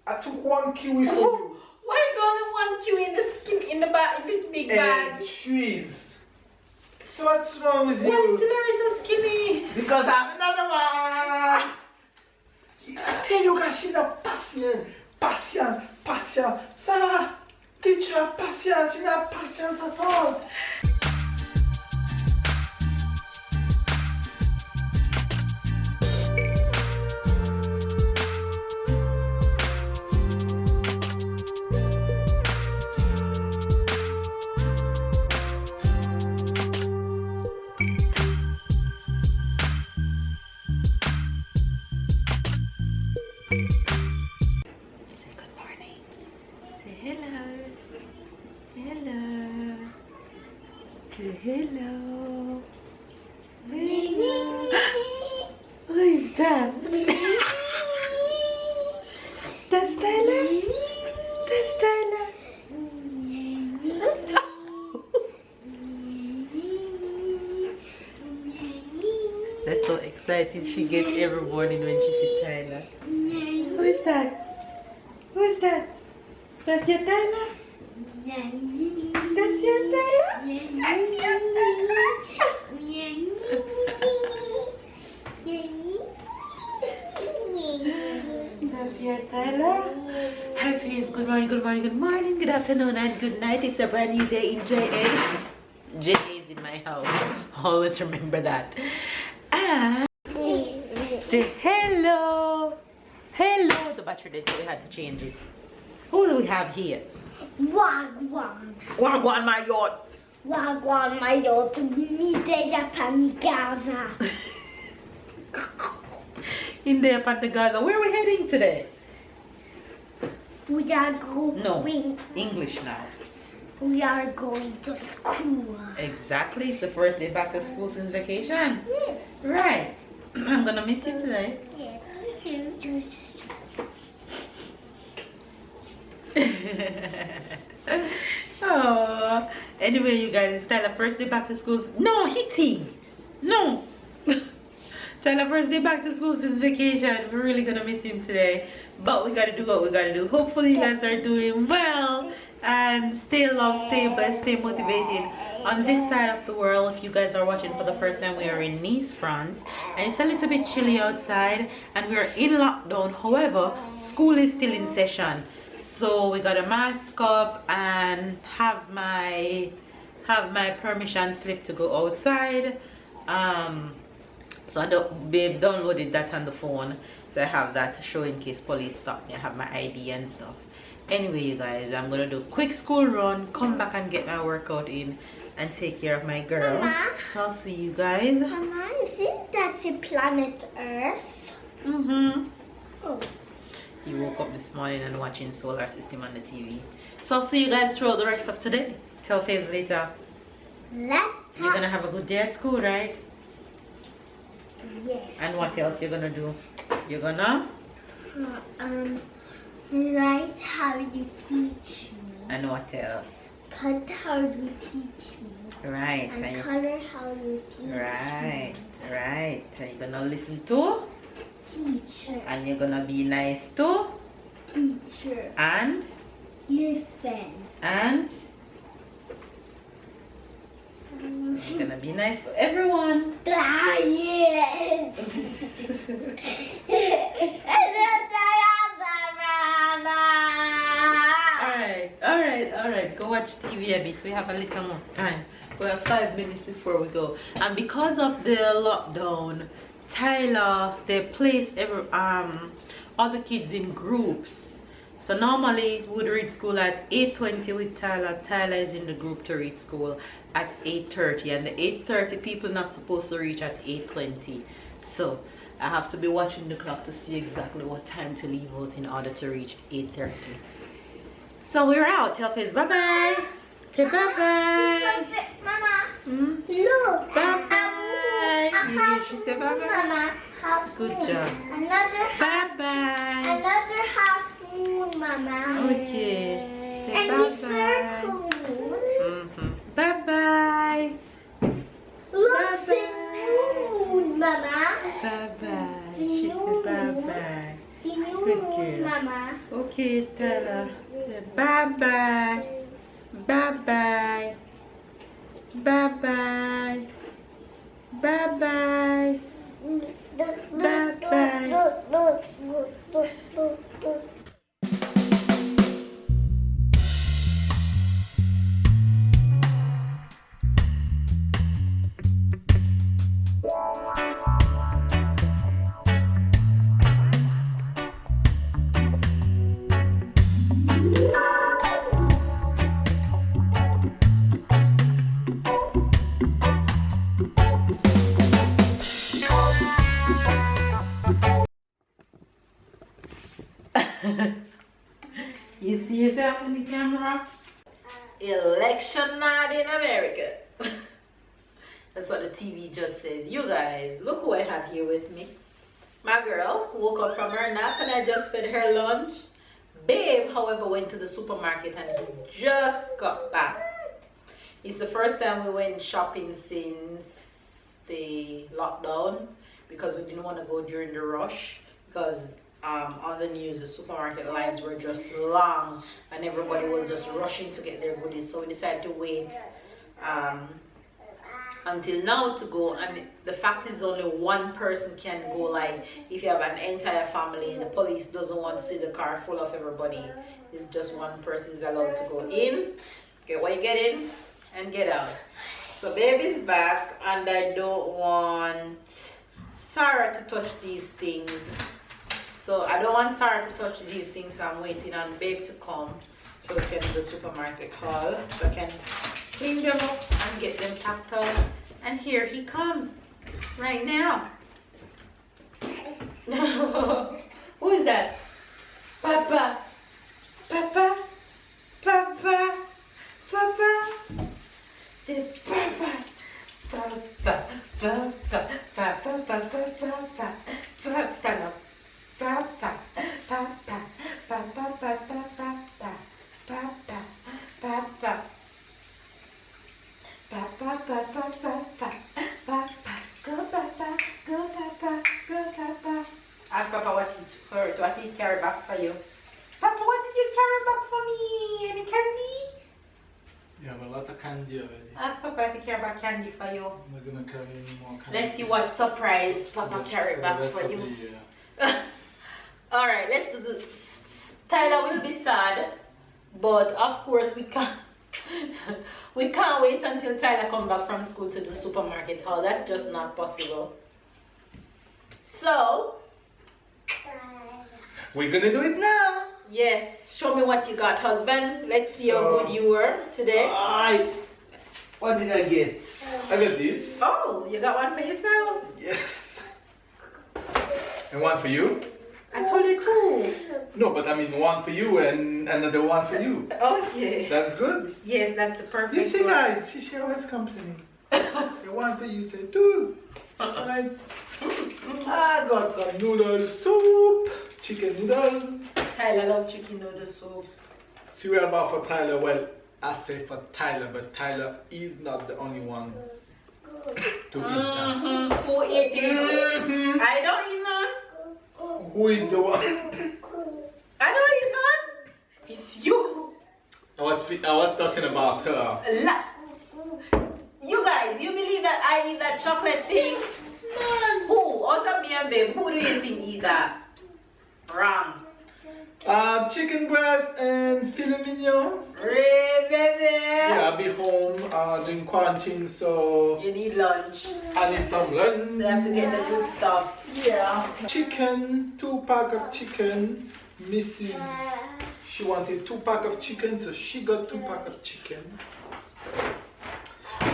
I took one kiwi for you. Why is there only one kiwi in the bag in this big bag? Trees. So what's wrong with you? Why is Larry so skinny? Because I have another one. I tell you guys, she's a patience. Sarah, teach her patience. She not patience at all. Hello. Who is that? That's Tyler? That's Tyler. That's so excited she gets every morning when she sees Tyler. Who is that? Who is that? That's your Tyler? That's your Tyler? That's your Tyler? That's your Tyler? Hi friends, good morning, good afternoon and good night. It's a brand new day in JA. JA is in my house. Always remember that. And hello. Hello. The battery dead, so we had to change it. Who do we have here? Wagwan. Wagwan my yacht. Wagwan my yacht. Mi deja panigaza. In there, Pantagaza. Where are we heading today? We are going. No, English now. We are going to school. Exactly. It's the first day back to school since vacation. Yes. Right. I'm gonna miss you today. Yes. Oh. Anyway, you guys, it's Tyler first day back to school. No, hitting. No. Tyler first day back to school since vacation. We're really gonna miss him today, but we gotta do what we gotta do. Hopefully you guys are doing well and stay loved, stay blessed, stay motivated. On this side of the world, if you guys are watching for the first time, we are in Nice, France, and it's a little bit chilly outside and we're in lockdown. However, school is still in session, so we gotta mask up and have my permission slip to go outside. So babe downloaded that on the phone, so I have that to show in case police stop me. I have my ID and stuff. Anyway, you guys, I'm gonna do a quick school run, come back and get my workout in and take care of my girl. Mama, so I'll see you guys. Mama, you think that's the planet Earth? Oh. He woke up this morning and watching solar system on the TV. So I'll see you guys throughout the rest of today. Tell Faves later. You're gonna have a good day at school, right? Yes. And what else you're gonna do? You're gonna write how you teach me. and what else? Cut how you teach me. Right. And color how you teach me. Right. And you're gonna listen to Teacher. and you're gonna be nice to Teacher. and Listen. and you're gonna be nice to everyone. Science. Alright, go watch TV a bit. We have a little more time. We have 5 minutes before we go. And because of the lockdown, Tyler, they place all the kids in groups. So normally we would read school at 8:20 with Tyler. Tyler is in the group to read school at 8:30, and the 8:30 people not supposed to reach at 8:20. So I have to be watching the clock to see exactly what time to leave out in order to reach 8:30. So we're out. Tell Fizz bye bye. Okay, bye bye. Mama, Bye look. bye. You say bye bye. Mama, half Good moon. job. Another Bye bye. Another half moon, Mama. Okay. Say And bye the bye. circle moon. Bye bye. Look, the Bye-bye. moon, Mama. Bye bye. The She moon. said bye bye. The moon. Good girl. Mama. Okay, Tyler. Bye-bye. Bye-bye. Bye-bye. Bye-bye. You see yourself in the camera? Election night in America. That's what the TV just says. You guys, look who I have here with me. My girl woke up from her nap and I just fed her lunch. Babe, however, went to the supermarket and he just got back. It's the first time we went shopping since the lockdown because we didn't want to go during the rush because on the news the supermarket lines were just long and everybody was just rushing to get their goodies, so we decided to wait until now to go. And the fact is only one person can go. Like if you have an entire family and the police doesn't want to see the car full of everybody, it's just one person is allowed to go in, get what you get in and get out. So baby's back and I don't want Sarah to touch these things. So I don't want Sarah to touch these things, so I'm waiting on babe to come so we can do the supermarket haul. So I can clean them up and get them packed out. And here he comes right now. Who is that? Papa. Papa. Papa. Papa. The Papa. Papa. Papa. Papa. Papa. Papa. Papa. Stand up. Papa, papa, papa, papa, papa, papa, papa, papa, papa, papa, papa, go papa, go papa, go papa. Ask Papa what he carry back for you. Papa, what did you carry back for me? Any candy? You have a lot of candy already. Ask Papa if he carry back candy for you. I'm not gonna carry any more candy. Let's see what surprise Papa carry back for you. Alright, let's do this. Tyler will be sad, but of course we can't wait until Tyler come back from school to the supermarket haul. That's just not possible. So we're gonna do it now. yes, show me what you got, husband. Let's see how good you were today. What did I get? I got this. Oh, you got one for yourself? Yes. And one for you? I told you two. No, but I mean one for you and another one for you. Okay. That's good. Yes, that's the perfect You see, one. guys, she always complaining. The one for you say two. And I got some noodles soup, chicken noodles. Tyler loves chicken noodle soup. Cereal bar for Tyler. Well, I say for Tyler, but Tyler is not the only one to eat that. Who ate it? I don't eat none. Who is the one? I don't eat none. It's you. I was talking about her. You guys, you believe that I eat that chocolate thing? Man. Who? Out of me and babe, who do you think eat that? Wrong. Chicken breast and filet mignon. Ray, baby. Yeah, I'll be home doing quarantine, so You need lunch. I need some lunch. So you have to get the good stuff. Yeah. Chicken, 2-pack of chicken. Mrs. She wanted 2-pack of chicken, so she got 2-pack of chicken.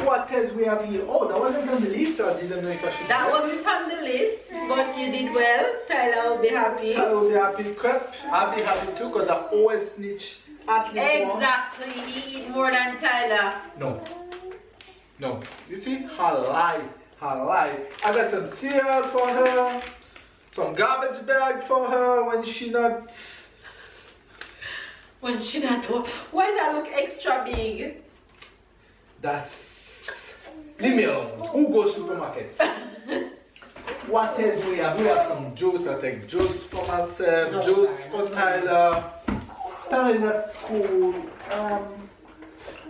What else we have here? Oh, that wasn't on the list, so I didn't know if I should. That get wasn't on the list, but you did well. Tyler will be happy. I will be happy, crap. I'll be happy too, because I always snitch at least one. Exactly. He eat more than Tyler. No. No. You see? Her lie. Her lie. I got some cereal for her. Some garbage bag for her when she not. When she not home. Why that look extra big? That's. Leave me alone. Who goes supermarket? What else do we have? We have some juice. I take juice for myself, No, juice sorry, for no. Tyler. Tyler is at school.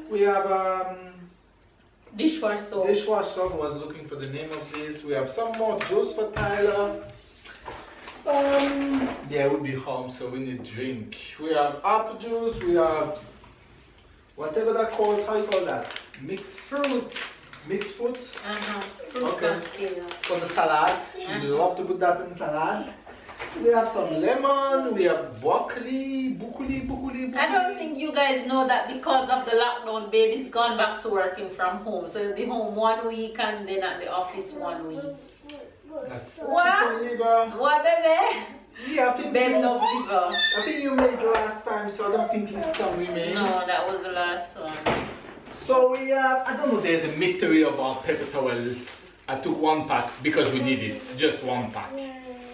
We have Dishwash soap. dishwash soap. I was looking for the name of this. We have some more juice for Tyler. Yeah, we'll be home, so we need drink. We have apple juice. We have whatever that called. How you call that? Fruits. Mixed fruit. Fruit Okay. cocktail. For the salad. She love to put that in salad. We have some lemon. We have broccoli. I don't think you guys know that because of the lockdown, baby's gone back to working from home. So he'll be home 1 week and then at the office 1 week. That's What? chicken liver. What, baby? Yeah, I think Baby you, no liver. I think you made last time, so I don't think it's some we made. No, that was the last one. So we have, I don't know, there's a mystery about paper towel. I took 1 pack because we need it, just 1 pack.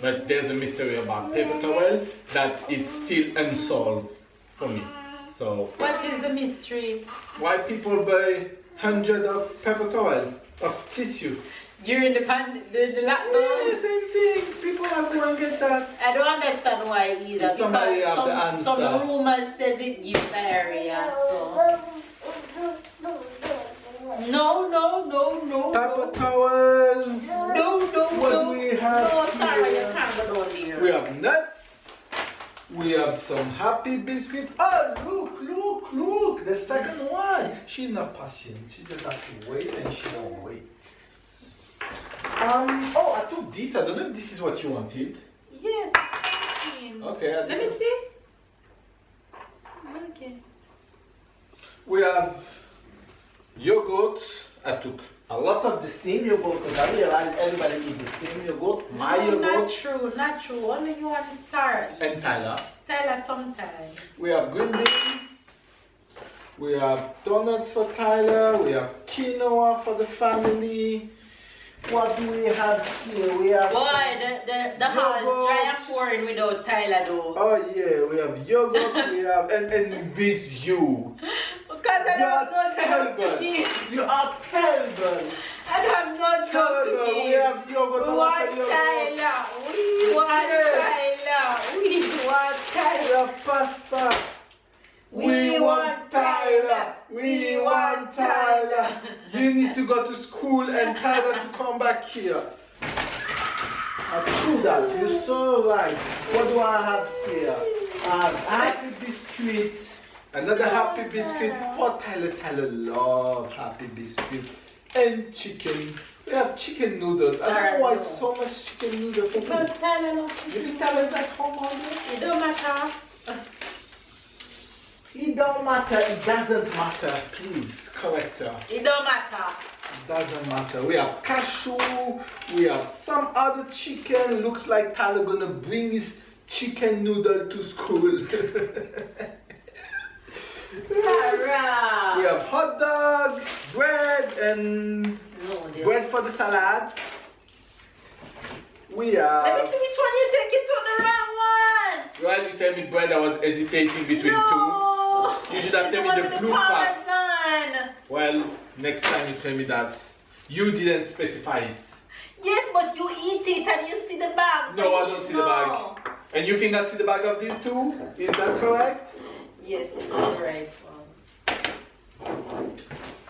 But there's a mystery about paper towel that it's still unsolved for me. So What is the mystery? why people buy 100 of paper towel, of tissue? During the lockdown? Yeah, same thing. People are going to get that. I don't understand why either. If somebody have the answer. Some rumors says it gives diarrhea, so. No. Paper towel. No. What do we have No, sorry, here? you can't go down there. We have nuts. We have some happy biscuit. Oh, look. The second one. She's not patient. She just has to wait and she don't wait. Oh, I took this. I don't know if this is what you wanted. Yes. Okay. Let me see. Okay. We have yogurt. I took a lot of the same yogurt because I realized everybody eats the same yogurt. My No, yogurt. not true. Only you want to start. And Tyler. Tyler sometime. We have green bean. We have donuts for Tyler. We have quinoa for the family. What do we have here? We have. Boy, the house yogurt. dry and pouring without Tyler though. Oh yeah, we have yogurt. We have and with you. Because I You are don't know how to terrible. give. You are terrible. I don't have no job to Terrible. give. We have yogurt. We a lot want of yogurt. Tyler. We want Yes. Tyler. We want We Tyler. have pasta. We want Tyler. We want Tyler. You need to go to school and Tyler to come back here. True that. You're so right. What do I have here? Happy biscuit. Another happy biscuit for Tyler. Tyler loves happy biscuit. And chicken. We have chicken noodles. I don't know why so much chicken noodles for Because me. Tyler loves Maybe Tyler's at home all day. It don't matter. It don't matter, it doesn't matter. Please, correct her. It don't matter. It doesn't matter. We have cashew, we have some other chicken. Looks like Tyler gonna bring his chicken noodle to school. Sarah. We have hot dog, bread, and bread for the salad. We have. Let me see which one you take. You took the wrong one. Well, you tell me bread, I was hesitating between No. two. You should have It's told one me the with blue part. Parmesan. Well, next time you tell me that. You didn't specify it. Yes, but you eat it and you see the bag. No, I don't see the bag. And you think I see the bag of these two? Is that correct? Yes, it's the right one.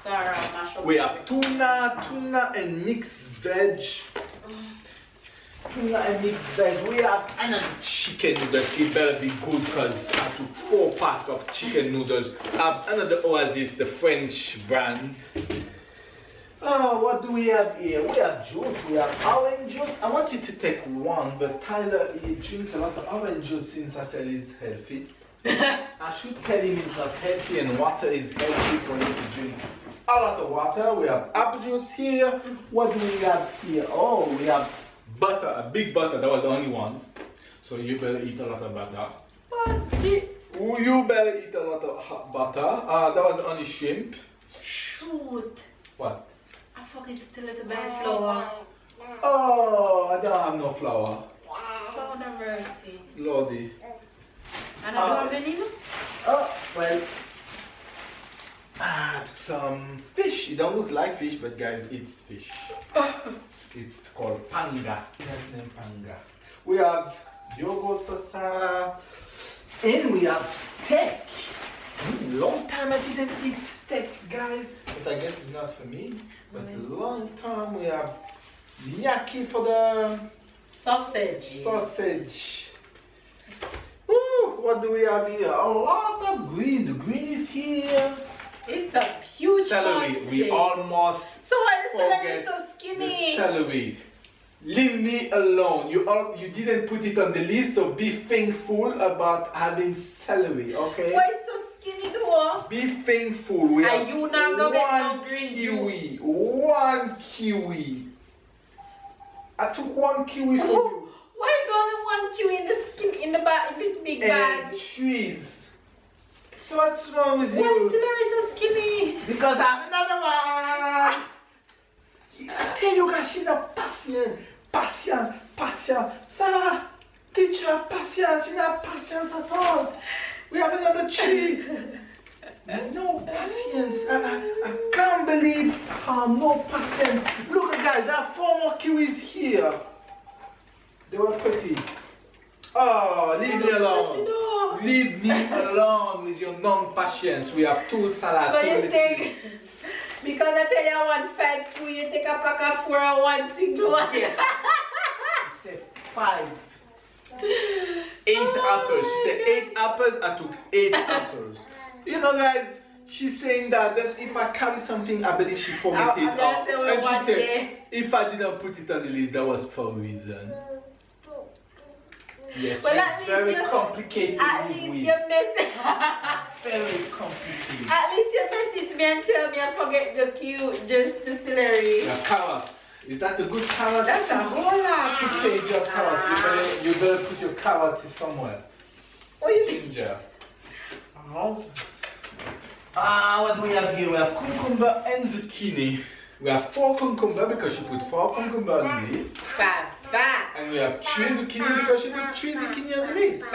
Sarah, mash up. We have tuna and mixed veg. Tuna and mixed veg. We have another chicken noodles. It better be good because I took 4 packs of chicken noodles. I have another Oasis, the French brand. Oh, what do we have here? We have juice. We have orange juice. I wanted to take one, but Tyler, he drink a lot of orange juice since I said he's healthy. I should tell him he's not healthy and water is healthy for him to drink. A lot of water. We have apple juice here. What do we have here? Oh, we have butter, a big butter. That was the only one. So you better eat a lot of butter. You better eat a lot of hot butter. That was the only shrimp. Shoot. What? I forgot to tell you to buy flour. Oh, I don't have no flour. Lord have mercy. Lordy. And I don't have any. Oh, well. I have some fish fish. It don't look like fish, but guys, it's fish. It's called panga. That's named panga. We have yogurt for Sarah. And we have steak. Long time I didn't eat steak, guys. But I guess it's not for me. But long time we have gnocchi for the sausage. Sausage. Ooh, what do we have here? A lot of green. The green is here. It's a huge Celery. one We today. almost So why the celery forget is so skinny? the celery. Leave me alone. You didn't put it on the list, so be thankful about having celery, okay? Why it's so skinny though? Be thankful. We Are have you not gonna get no one green kiwi. One kiwi. I took one kiwi for you. Why is only one kiwi in the skin in the bag in this big bag? And trees. So what's wrong with Why you? is celery so skinny? Because I have another one. I tell you guys, she's a patience. Sarah, teach her patience. She not patience at all. We have another tree. No patience. I can't believe how no patience. Look, guys, I have 4 more kiwis here. They were pretty. Oh, leave me alone. Leave me alone with your non-patience. We have 2 salads. So 2 you little think, kiwis. because I tell you I want 5 food, you take a pack of 4 and 1 single one? Yes. She said 5. 8 apples. She said 8 apples. I took 8 apples. You know, guys, she's saying that if I carry something, I believe she forget it. And she said, if I didn't put it on the list, that was for a reason. Yes, well, at least very you, complicated. At least you mess very complicated. At least you message me and tell me I forget just the celery. The carrots. Is that a good carrot? That's a whole lot. To page your carrots. You better put your carrot somewhere. What you Ginger. What do we have here? We have cucumber and zucchini. We have 4 cucumber because she put 4 cucumber on the list. And we have 3 zucchini because she put 3 zucchini on the list.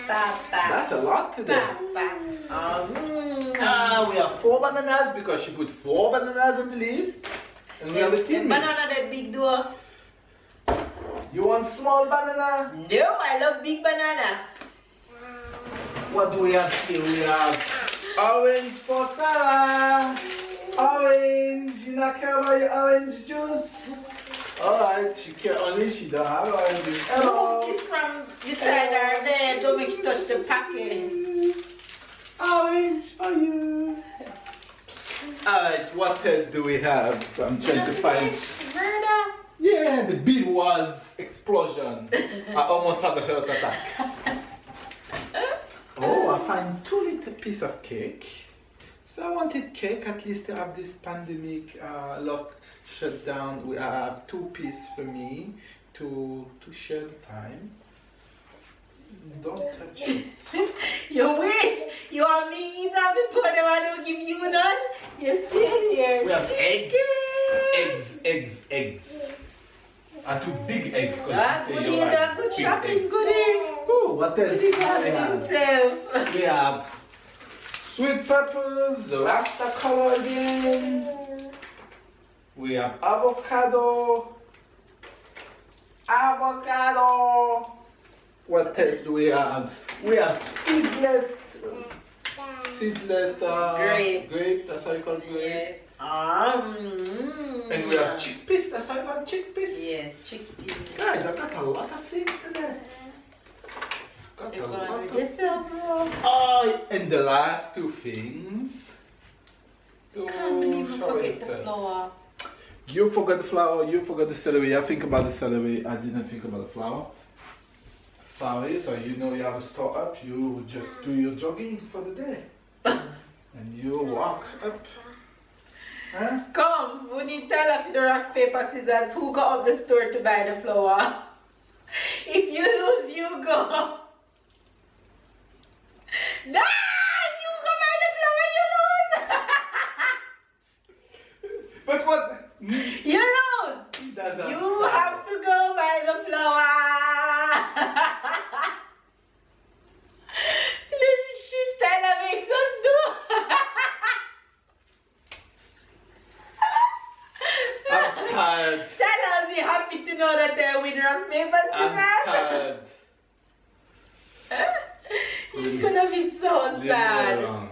That's a lot today. We have 4 bananas because she put 4 bananas on the list. And we have a tin. Banana that big door. You want small banana? No, I love big banana. What do we have here? We have orange for Sarah. Orange. You not care about your orange juice? Alright, she care only she don't have orange. Hello. Move this from this side or there. Don't make you touch the package. Orange for you. Alright, what else do we have? I'm trying to find. Murder. Yeah, the bid was explosion. I almost had a heart attack. Oh, I find 2 little pieces of cake. So I wanted cake at least to have this pandemic lock shut down. We have 2 pieces for me to share the time. Don't touch it. You wish you want me to eat up the two of them I don't give you none? You stay here. We have eggs. I took big eggs because you say you like good big shopping, eggs. goodie. Oh, what else do we have? Himself. We have sweet peppers, Rasta color again. We have avocado. What else do we have? We have seedless grape. That's how you call it, grape. Yes. And we have chickpeas. That's how you call it, chickpeas. Yes, chickpeas. Guys, I've got a lot of things today. Oh, and the last 2 things. Can't believe I forget the flour. You forgot the flour, you forgot the celery. I think about the celery, I didn't think about the flour. Sorry, so you know you have a store up, you just do your jogging for the day. And you walk up. Huh? Come, we need to tell up the rock, paper, scissors. Who got up the store to buy the flour? If you lose, you go. Nah, you go buy the flour, you lose. But what? You lose. Doesn't You matter. have to go buy the flour. This shit Tyler makes us do. It's gonna be so Leave me sad. alone.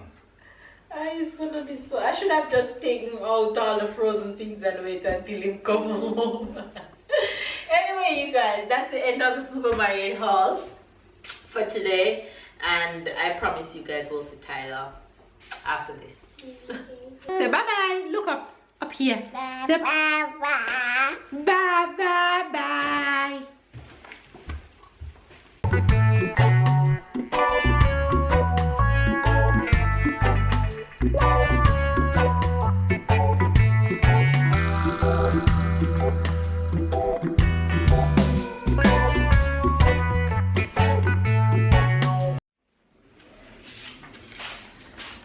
It's gonna be so. I should have just taken out all the frozen things and wait until him come home. Anyway, you guys, that's the end of the supermarket haul for today, and I promise you guys will see Tyler after this. Say bye bye. Look up here. Say bye bye. Bye bye bye.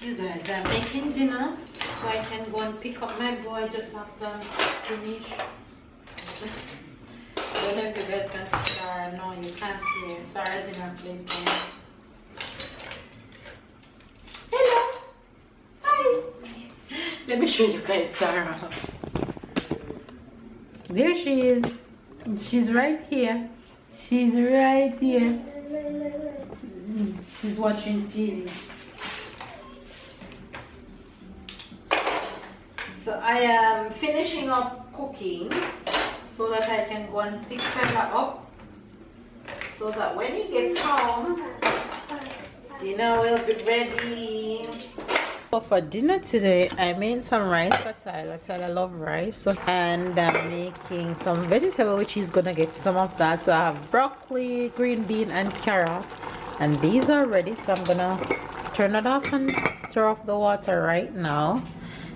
You guys, I'm making dinner so I can go and pick up my boy just after I'm finished. I don't know if you guys can see Sarah. No, you can't see her. Sarah's in her playtime. Hello. Hi. Let me show you guys Sarah. There she is. She's right here. She's right here. She's watching TV. So I am finishing up cooking so that I can go and pick Tyler up so that when he gets home, dinner will be ready. So for dinner today, I made some rice for Tyler. Tyler loves rice. And I'm making some vegetable, which he's gonna get some of that. So I have broccoli, green bean, and carrot. And these are ready. So I'm gonna turn it off and throw off the water right now.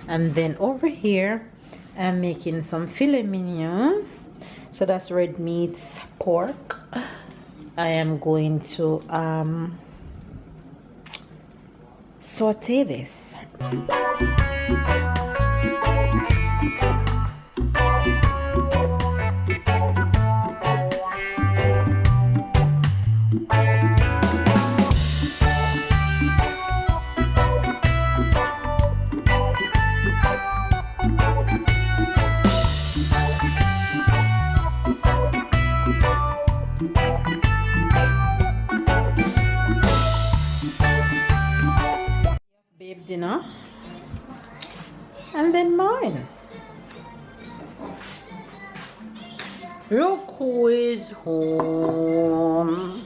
And then over here, I'm making some filet mignon. So that's red meat pork. I am going to saute this. Babe dinner and then mine. Look who is home.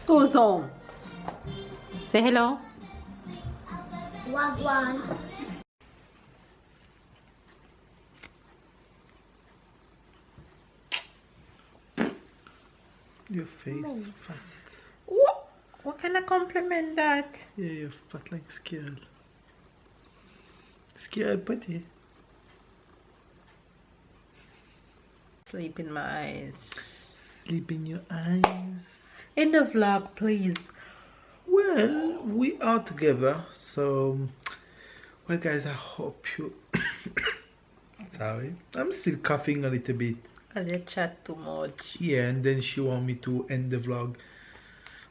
Who's home? Say hello. Wagwan. Your face fat. What kind of compliment that? Yeah, you're fat like scared. Scared putty. Sleep in my eyes. Sleep in your eyes. End the vlog, please. Well, we are together, so well guys, I hope you sorry, I'm still coughing a little bit. I did chat too much. Yeah, and then she want me to end the vlog.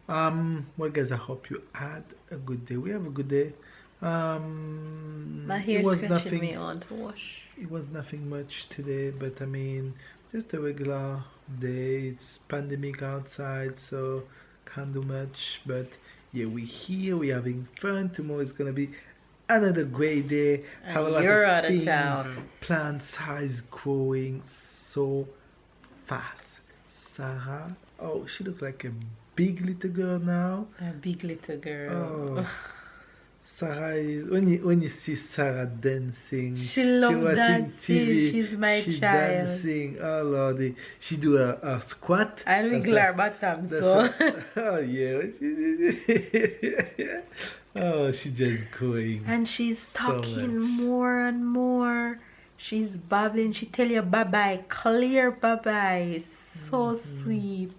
Well guys, I hope you had a good day. We have a good day. My hair scratching me on to wash. It was nothing much today, but I mean, just a regular day. It's pandemic outside, so can't do much. But yeah, we're here, we're having fun. Tomorrow is gonna be another great day. Have a lot of things. Town. Plant size growing so fast. Sarah, oh, she looks like a big little girl now. A big little girl. Oh. Sarah is, when you see Sarah dancing, she loves dancing. TV, she's my she child. Dancing, oh lordy, she do a squat. And wiggle her bottom, so. Oh yeah. Oh, she's just going. And she's talking more and more. She's babbling. She tell you bye bye, clear bye bye. So sweet.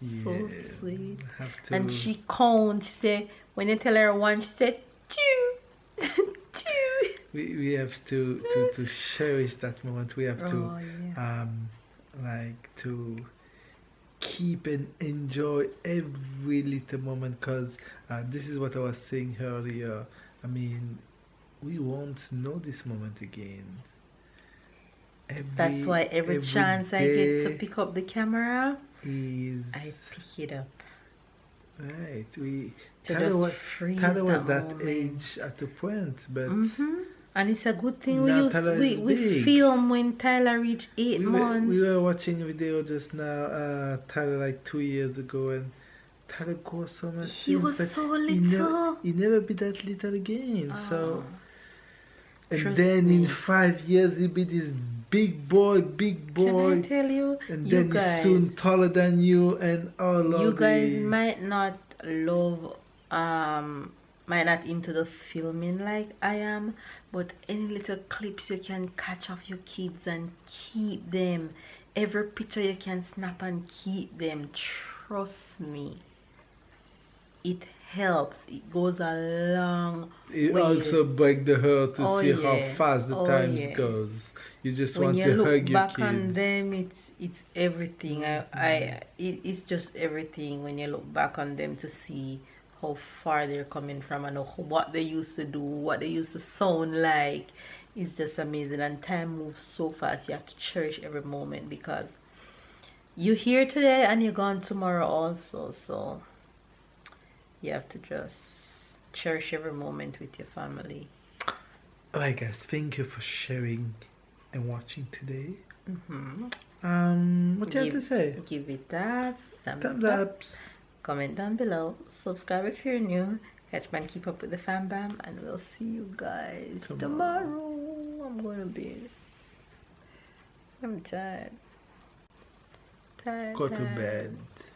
Yeah, so sweet. Have to... And she counts. She say when you tell her one, she said two. Two. We have to cherish that moment. We have to like to keep and enjoy every little moment, because this is what I was saying earlier. I mean, we won't know this moment again. That's why every chance I get to pick up the camera, I pick it up. Right. We To Tyler just was, freeze Tyler was that that moment. age at the point, but And it's a good thing we now used Tyler we, is we big. film when Tyler reached 8 we months. were watching a video just now, Tyler like 2 years ago, and Tyler grew so much He since, was but so he never be that little again. So, and Trust then in me. 5 years he'll be this big boy, Can I tell you, and you then he's soon guys, taller than you, and oh you lordy. guys might not love, might not into the filming like I am, but any little clips you can catch of your kids and keep them, every picture you can snap and keep them, trust me, it helps. It goes a long It way. also break the heart to Oh, see how yeah. fast the Oh, times yeah. goes. You just When want you to look hug your back on kids. them, it's everything. It's just everything when you look back on them to see how far they're coming from and what they used to do, what they used to sound like. It's just amazing, and time moves so fast. You have to cherish every moment because you're here today and you're gone tomorrow also. So you have to just cherish every moment with your family. Alright guys, thank you for sharing and watching today. What do you have to say? Give it that Thumbs ups. Comment down below. Subscribe if you're new. Catch man, keep up with the fam bam, and we'll see you guys tomorrow. I'm going to bed. I'm tired. Go to bed.